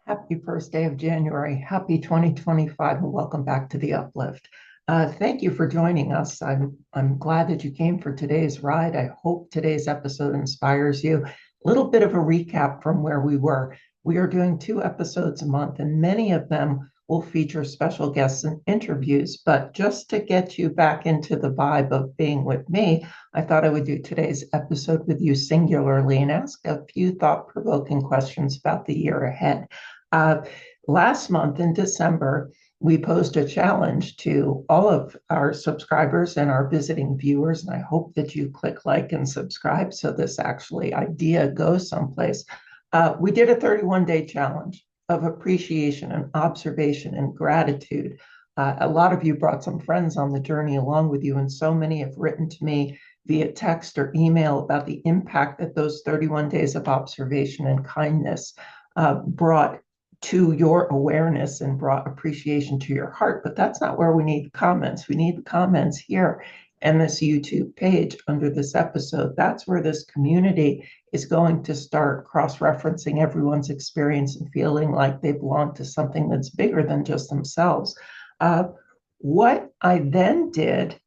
Happy first day of January. Happy 2025, and welcome back to the Uplift. Thank you for joining us. I'm glad that you came for today's ride. I hope today's episode inspires you. A little bit of a recap from where we were. We are doing 2 episodes a month, and many of them will feature special guests and interviews. But just to get you back into the vibe of being with me, I thought I would do today's episode with you singularly and ask a few thought-provoking questions about the year ahead. Uh, Last month in December, we posed a challenge to all of our subscribers and our visiting viewers, and I hope that you click like and subscribe so this actually idea goes someplace. We did a 31-day challenge of appreciation and observation and gratitude. A lot of you brought some friends on the journey along with you, and so many have written to me via text or email about the impact that those 31 days of observation and kindness brought to your awareness and brought appreciation to your heart. But that's not where we need the comments. We need the comments here and this YouTube page under this episode. That's where this community is going to start cross-referencing everyone's experience and feeling like they belong to something that's bigger than just themselves. What I then did,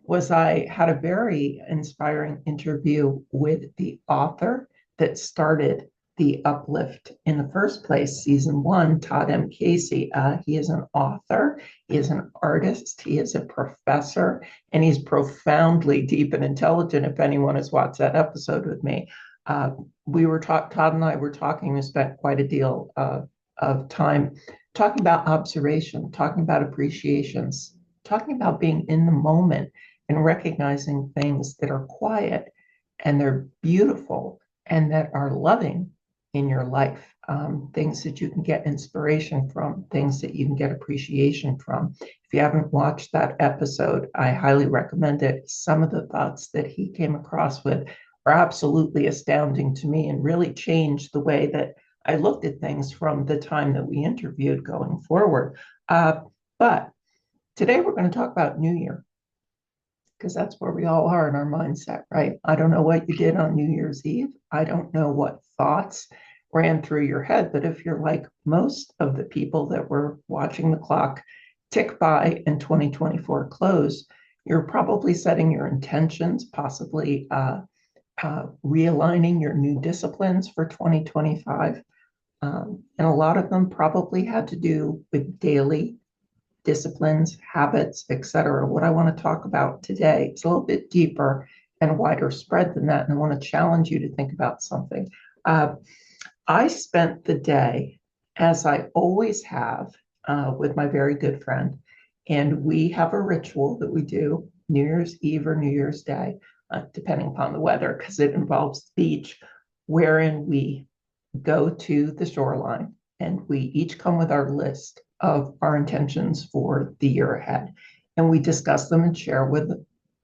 was I had a very inspiring interview with the author that started the Uplift in the first place, season 1, Todd M. Casey. He is an author, he is an artist, he is a professor, and he's profoundly deep and intelligent. If anyone has watched that episode with me, Todd and I were talking, we spent quite a deal of time talking about observation, talking about appreciations, talking about being in the moment and recognizing things that are quiet and they're beautiful and that are loving in your life, things that you can get inspiration from, things that you can get appreciation from. If you haven't watched that episode, I highly recommend it. Some of the thoughts that he came across with are absolutely astounding to me and really changed the way that I looked at things from the time that we interviewed going forward. But today we're going to talk about New Year, because that's where we all are in our mindset, right? I don't know what you did on New Year's Eve. I don't know what thoughts ran through your head, but if you're like most of the people that were watching the clock tick by and 2024 close, you're probably setting your intentions, possibly realigning your new disciplines for 2025. And a lot of them probably had to do with daily disciplines, habits, etc. What I want to talk about today is a little bit deeper and wider spread than that, and I want to challenge you to think about something. I spent the day, as I always have, with my very good friend, and we have a ritual that we do New Year's Eve or New Year's Day, depending upon the weather, because it involves the beach, wherein we go to the shoreline and we each come with our list of our intentions for the year ahead. And we discuss them and share with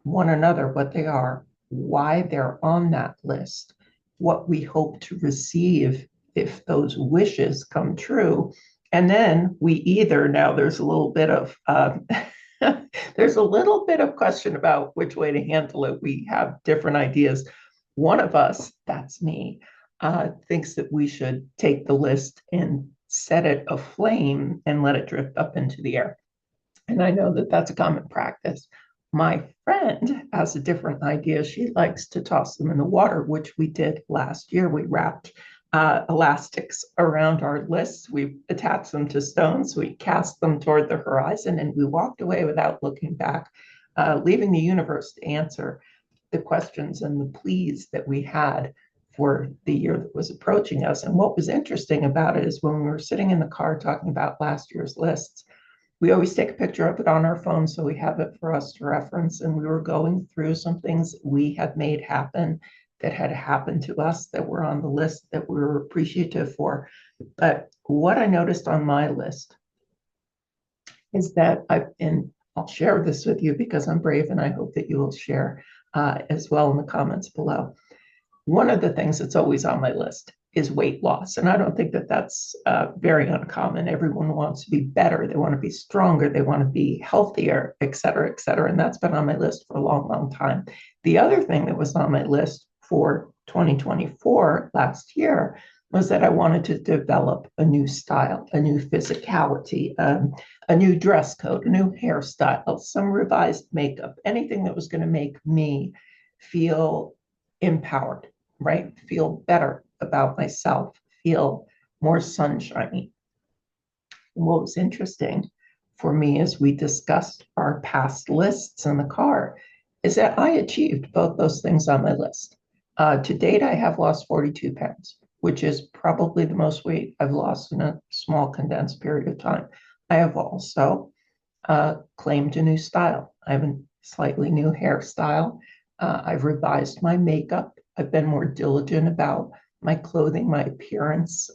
one another what they are, why they're on that list, what we hope to receive if those wishes come true. And then we either, now there's a little bit of question about which way to handle it. We have different ideas. One of us, that's me, thinks that we should take the list and set it aflame and let it drift up into the air. And I know that that's a common practice. My friend has a different idea. She likes to toss them in the water, which we did last year. We wrapped elastics around our lists. We attached them to stones. We cast them toward the horizon, and we walked away without looking back, leaving the universe to answer the questions and the pleas that we had for the year that was approaching us. And what was interesting about it is when we were sitting in the car talking about last year's lists, we always take a picture of it on our phone so we have it for us to reference. And we were going through some things we had made happen that had happened to us that were on the list that we were appreciative for. But what I noticed on my list is that and I'll share this with you because I'm brave and I hope that you will share as well in the comments below. One of the things that's always on my list is weight loss. And I don't think that that's very uncommon. Everyone wants to be better. They want to be stronger. They want to be healthier, et cetera, et cetera. And that's been on my list for a long, long time. The other thing that was on my list for 2024 last year was that I wanted to develop a new style, a new physicality, a new dress code, a new hairstyle, some revised makeup, anything that was going to make me feel empowered, right? Feel better about myself, feel more sunshiny. What was interesting for me as we discussed our past lists in the car is that I achieved both those things on my list. To date, I have lost 42 pounds, which is probably the most weight I've lost in a small condensed period of time. I have also claimed a new style. I have a slightly new hairstyle. I've revised my makeup. I've been more diligent about my clothing, my appearance,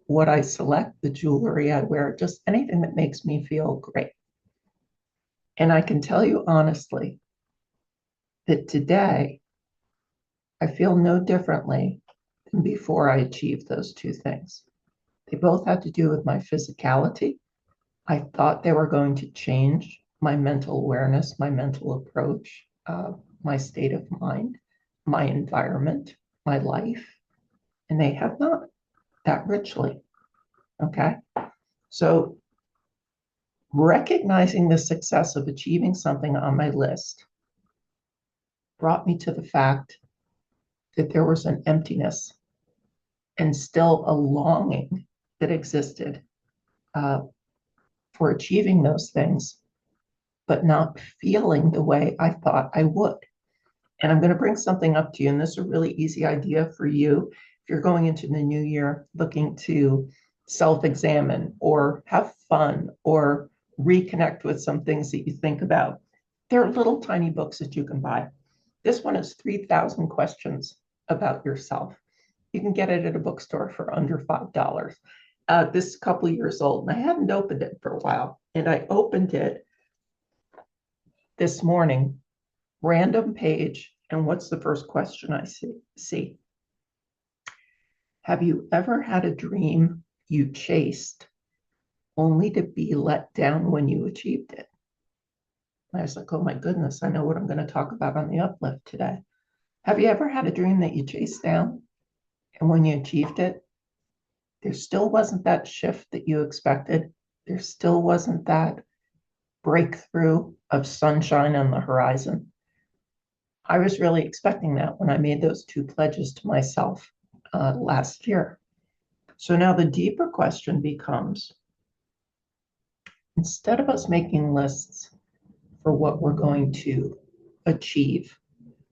what I select, the jewelry I wear, just anything that makes me feel great. And I can tell you honestly that today I feel no differently than before I achieved those two things. They both had to do with my physicality. I thought they were going to change my mental awareness, my mental approach, my state of mind, my environment, my life, and they have not that richly. Okay. So recognizing the success of achieving something on my list brought me to the fact that there was an emptiness and still a longing that existed uh, for achieving those things, but not feeling the way I thought I would. And I'm going to bring something up to you, and this is a really easy idea for you if you're going into the new year looking to self-examine or have fun or reconnect with some things that you think about. There are little tiny books that you can buy. This one is 3,000 questions about yourself. You can get it at a bookstore for under $5. This is a couple of years old, and I hadn't opened it for a while. And I opened it this morning, random page, and what's the first question I see? Have you ever had a dream you chased only to be let down when you achieved it? I was like, oh my goodness, I know what I'm going to talk about on the Uplift today. Have you ever had a dream that you chased down and when you achieved it, there still wasn't that shift that you expected? There still wasn't that breakthrough of sunshine on the horizon. I was really expecting that when I made those two pledges to myself last year. So now the deeper question becomes, instead of us making lists for what we're going to achieve,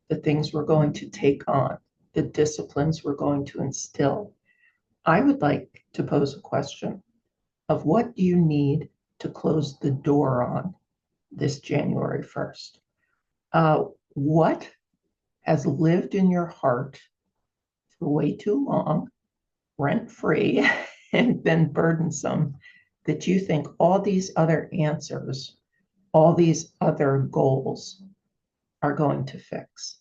the things we're going to take on, the disciplines we're going to instill, I would like to pose a question of what do you need to close the door on this January 1st? What has lived in your heart for way too long, rent free, and been burdensome that you think all these other answers, all these other goals are going to fix?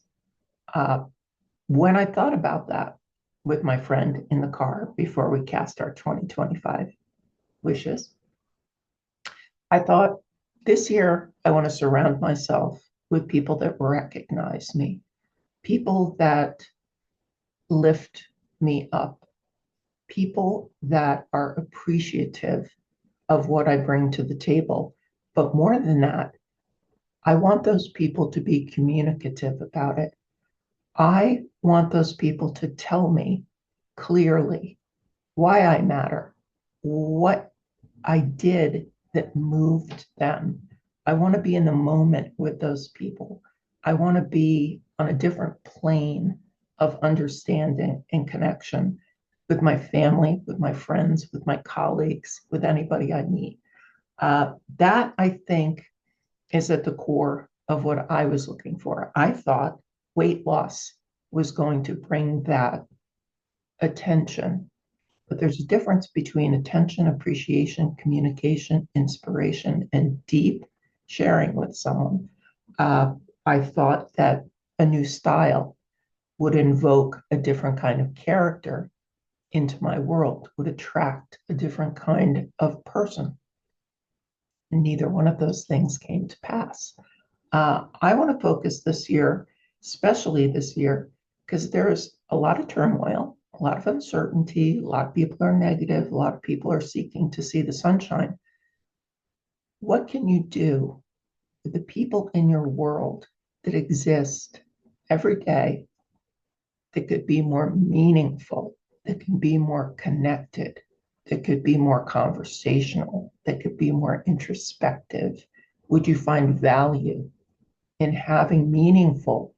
When I thought about that with my friend in the car before we cast our 2025 wishes, I thought this year I want to surround myself with people that recognize me, people that lift me up, people that are appreciative of what I bring to the table. But more than that, I want those people to be communicative about it. I want those people to tell me clearly why I matter, what I did that moved them. I want to be in the moment with those people. I want to be on a different plane of understanding and connection with my family, with my friends, with my colleagues, with anybody I meet. That I think is at the core of what I was looking for. I thought weight loss was going to bring that attention, but there's a difference between attention, appreciation, communication, inspiration, and deep sharing with someone. I thought that a new style would invoke a different kind of character into my world, would attract a different kind of person. Neither one of those things came to pass. I want to focus this year, especially this year, because there's a lot of turmoil, a lot of uncertainty. A lot of people are negative. A lot of people are seeking to see the sunshine. What can you do with the people in your world that exist every day that could be more meaningful, that can be more connected, that could be more conversational, that could be more introspective? Would you find value in having meaningful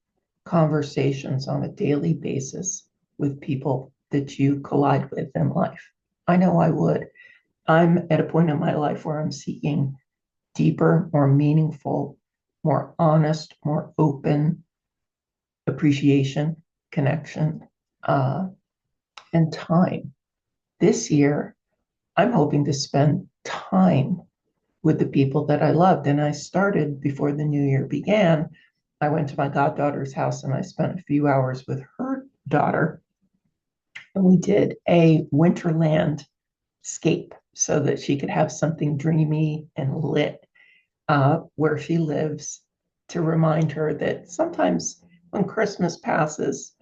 conversations on a daily basis with people that you collide with in life? I know I would. I'm at a point in my life where I'm seeking deeper, more meaningful, more honest, more open appreciation, connection, uh, and time. This year, I'm hoping to spend time with the people that I loved. And I started before the new year began. I went to my goddaughter's house and I spent a few hours with her daughter. And we did a Winterland scape so that she could have something dreamy and lit where she lives, to remind her that sometimes when Christmas passes,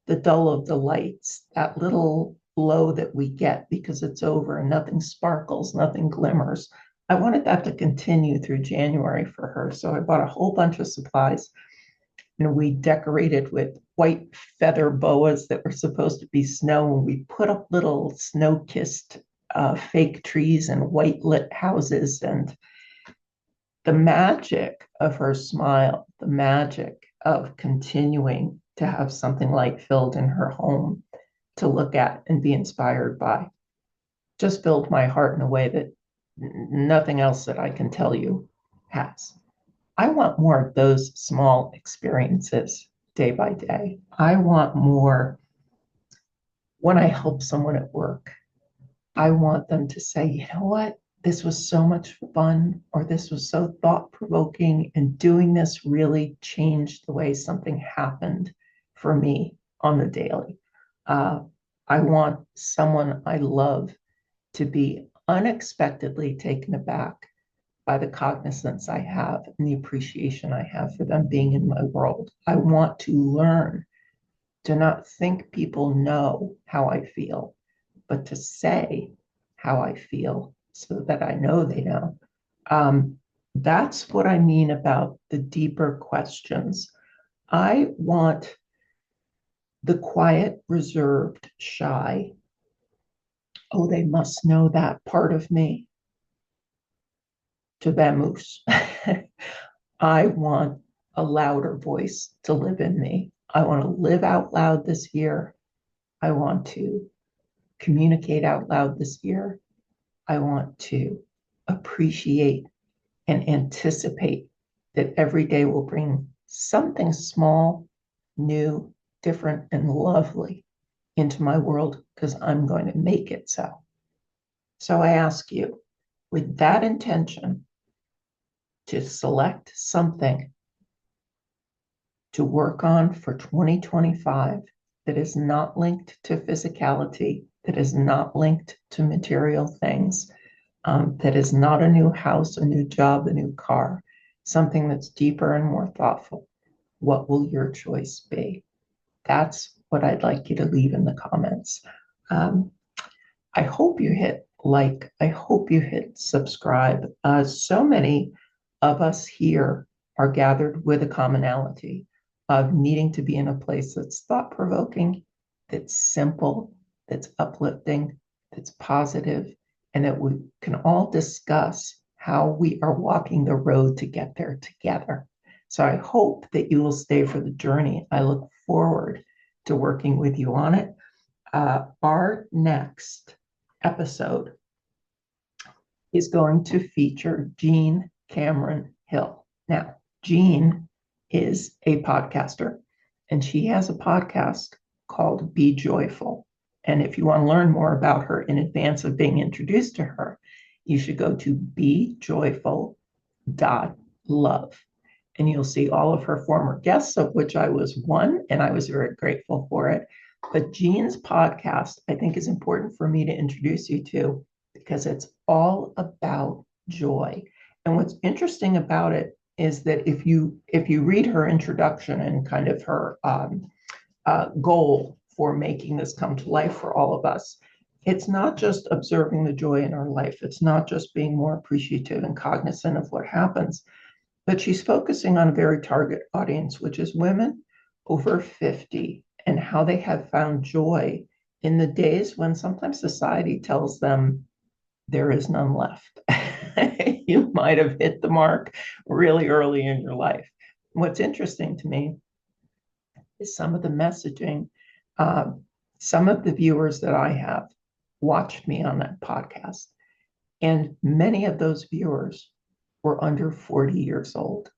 the dull of the lights, that little glow that we get because it's over and nothing sparkles, nothing glimmers. I wanted that to continue through January for her. So I bought a whole bunch of supplies. We decorated with white feather boas that were supposed to be snow, and we put up little snow-kissed fake trees and white lit houses. And the magic of her smile, the magic of continuing to have something light filled in her home to look at and be inspired by, just filled my heart in a way that nothing else that I can tell you has. I want more of those small experiences day by day. I want more when I help someone at work. I want them to say, you know what? This was so much fun, or this was so thought provoking, and doing this really changed the way something happened for me on the daily. Uh, I want someone I love to be unexpectedly taken aback by the cognizance I have and the appreciation I have for them being in my world. I want to learn to not think people know how I feel, but to say how I feel so that I know they know. That's what I mean about the deeper questions. I want the quiet, reserved, shy. Oh, they must know that part of me, to vamoose. I want a louder voice to live in me. I want to live out loud this year. I want to communicate out loud this year. I want to appreciate and anticipate that every day will bring something small, new, different, and lovely into my world, because I'm going to make it so. So I ask you, with that intention, to select something to work on for 2025 that is not linked to physicality, that is not linked to material things, that is not a new house, a new job, a new car, something that's deeper and more thoughtful. What will your choice be? That's what I'd like you to leave in the comments. I hope you hit like, I hope you hit subscribe. So many of us here are gathered with a commonality of needing to be in a place that's thought-provoking, that's simple, that's uplifting, that's positive, and that we can all discuss how we are walking the road to get there together. So I hope that you will stay for the journey. I look forward to working with you on it. Our next episode is going to feature Jean Cameron Hill. Now, Jean is a podcaster, and she has a podcast called Be Joyful. And if you want to learn more about her in advance of being introduced to her, you should go to bejoyful.love. And you'll see all of her former guests, of which I was one, and I was very grateful for it. But Jean's podcast, I think, is important for me to introduce you to, because it's all about joy. And what's interesting about it is that if you read her introduction and kind of her goal for making this come to life for all of us. It's not just observing the joy in our life. It's not just being more appreciative and cognizant of what happens, but she's focusing on a very target audience, which is women over 50, and how they have found joy in the days when sometimes society tells them there is none left. You might have hit the mark really early in your life. What's interesting to me is some of the messaging. Some of the viewers that I have watched me on that podcast, and many of those viewers were under 40 years old.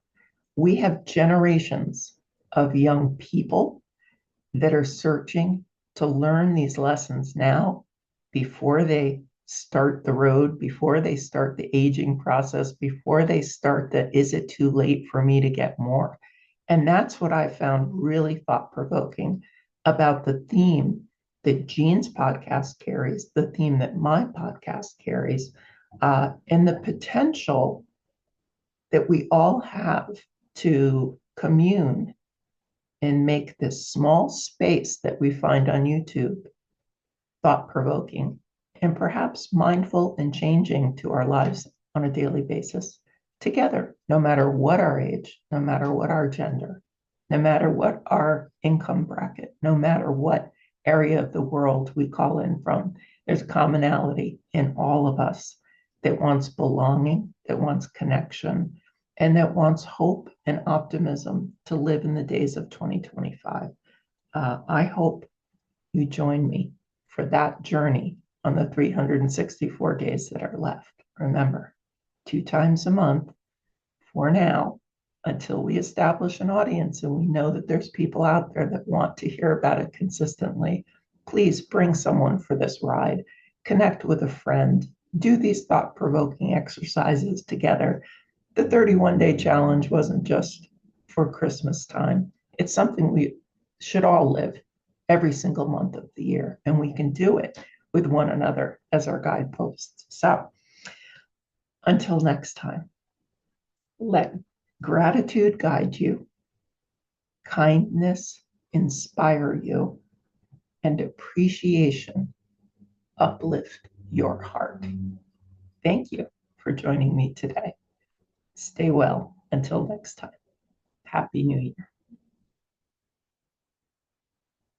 We have generations of young people that are searching to learn these lessons now before they start the road, before they start the aging process, before they start the, is it too late for me to get more? And that's what I found really thought-provoking about the theme that Jean's podcast carries, the theme that my podcast carries, and the potential that we all have to commune and make this small space that we find on YouTube thought-provoking and perhaps mindful and changing to our lives on a daily basis together, no matter what our age, no matter what our gender, no matter what our income bracket, no matter what area of the world we call in from. There's commonality in all of us that wants belonging, that wants connection, and that wants hope and optimism to live in the days of 2025. I hope you join me for that journey on the 364 days that are left. Remember, 2 times a month for now, until we establish an audience and we know that there's people out there that want to hear about it consistently. Please bring someone for this ride, connect with a friend, do these thought-provoking exercises together. The 31-day challenge wasn't just for Christmas time. It's something we should all live every single month of the year, and we can do it with one another as our guideposts. So until next time, let gratitude guide you, kindness inspire you, and appreciation uplift your heart. Thank you for joining me today. Stay well until next time. Happy New Year.